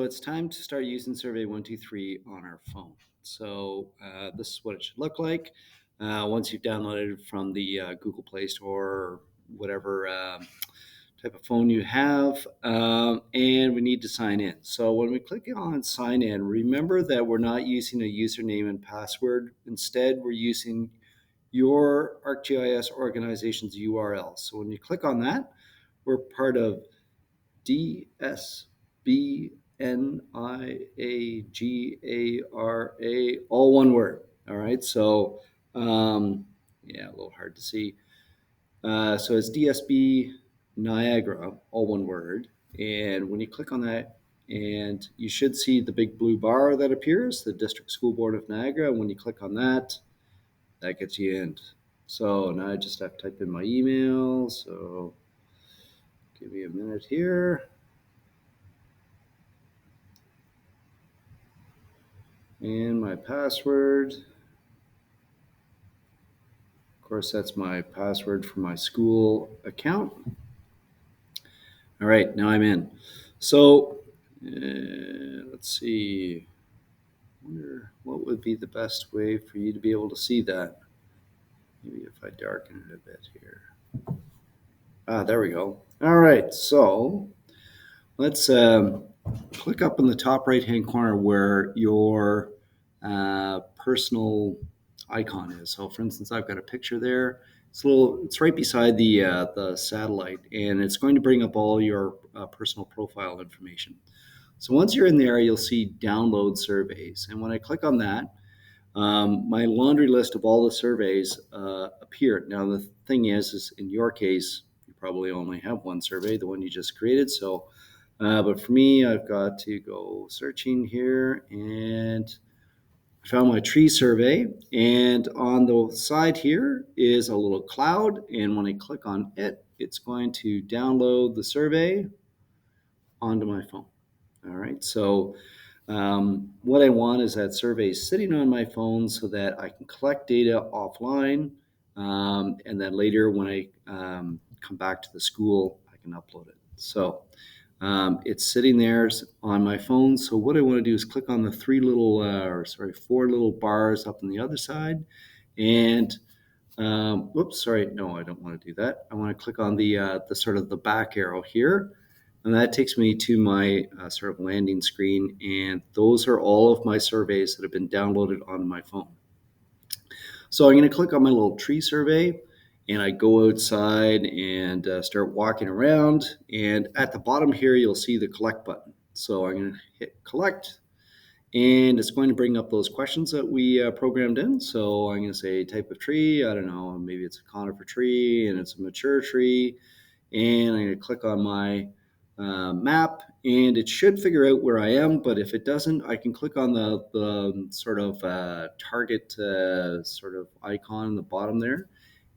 it's time to start using Survey123 on our phone. This is what it should look like once you've downloaded it from the Google Play Store or whatever type of phone you have. And we need to sign in. So when we click on sign in, remember that we're not using a username and password. Instead, we're using your ArcGIS organization's URL. So when you click on that, we're part of DSBNIAGARA, all one word. All right. Yeah, a little hard to see. So it's DSB Niagara, all one word. And when you click on that, and you should see the big blue bar that appears, the District School Board of Niagara. When you click on that, that gets you in. So now I just have to type in my email. So give me a minute here. And my password. Of course, that's my password for my school account. All right, now I'm in. So let's see. I wonder what would be the best way for you to be able to see that. Maybe if I darken it a bit here. There we go. All right, so let's click up in the top right-hand corner where your personal icon is. So for instance, I've got a picture there. It's right beside the satellite, and it's going to bring up all your personal profile information. So once you're in there, you'll see download surveys. And when I click on that, my laundry list of all the surveys appear. Now, the thing is in your case, you probably only have one survey, the one you just created. But for me, I've got to go searching here, and I found my tree survey. And on the side here is a little cloud. And when I click on it, it's going to download the survey onto my phone. All right. So what I want is that survey sitting on my phone so that I can collect data offline. And then later when I come back to the school, I can upload it. So it's sitting there on my phone. So what I want to do is click on the four little bars up on the other side. And whoops, sorry, no, I don't want to do that. I want to click on the sort of the back arrow here. And that takes me to my sort of landing screen. And those are all of my surveys that have been downloaded on my phone. So I'm going to click on my little tree survey, and I go outside and start walking around. And at the bottom here, you'll see the collect button. So I'm going to hit collect, and it's going to bring up those questions that we programmed in. So I'm going to say type of tree. I don't know, maybe it's a conifer tree and it's a mature tree. And I'm going to click on my map, and it should figure out where I am. But if it doesn't, I can click on the sort of target sort of icon in the bottom there,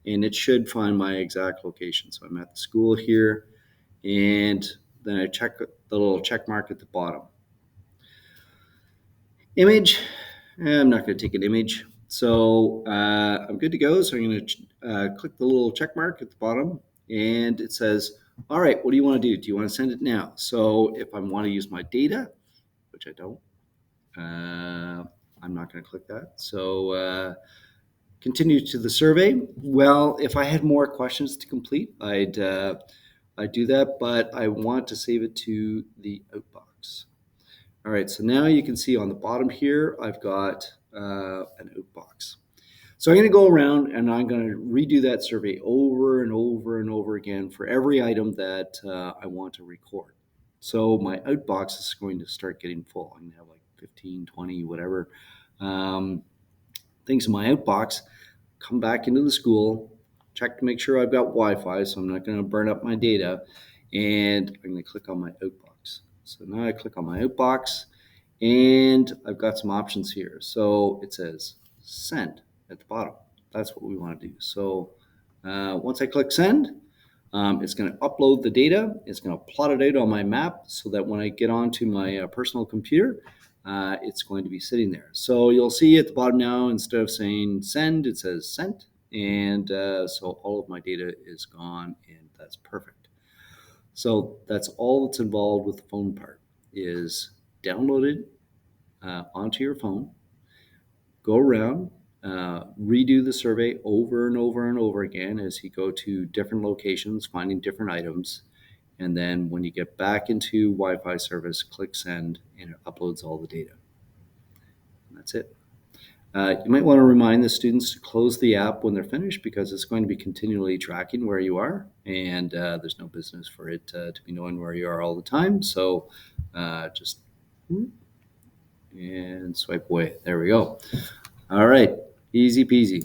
and it should find my exact location. So I'm at the school here, and then I check the little check mark at the bottom. Image, I'm not going to take an image. So I'm good to go. So I'm going to click the little check mark at the bottom, and it says, all right, what do you want to do? Do you want to send it now? So if I want to use my data, which I don't, I'm not going to click that. So continue to the survey. Well, if I had more questions to complete, I'd do that, but I want to save it to the outbox. All right, so now you can see on the bottom here, I've got an outbox. So I'm going to go around and I'm going to redo that survey over and over and over again for every item that I want to record. So my outbox is going to start getting full. I'm going to have like 15, 20, whatever things in my outbox. Come back into the school, check to make sure I've got Wi-Fi, so I'm not going to burn up my data. And I'm going to click on my outbox. So now I click on my outbox, and I've got some options here. So it says send at the bottom. That's what we want to do. So once I click send, it's going to upload the data. It's going to plot it out on my map so that when I get onto my personal computer, it's going to be sitting there. So you'll see at the bottom now, instead of saying send, it says sent. And so all of my data is gone, and that's perfect. So that's all that's involved with the phone part, is download it onto your phone, go around, redo the survey over and over and over again as you go to different locations, finding different items. And then when you get back into Wi-Fi service, click send, and it uploads all the data. And that's it. You might want to remind the students to close the app when they're finished because it's going to be continually tracking where you are, and there's no business for it to be knowing where you are all the time. So just and swipe away. There we go. All right, easy peasy.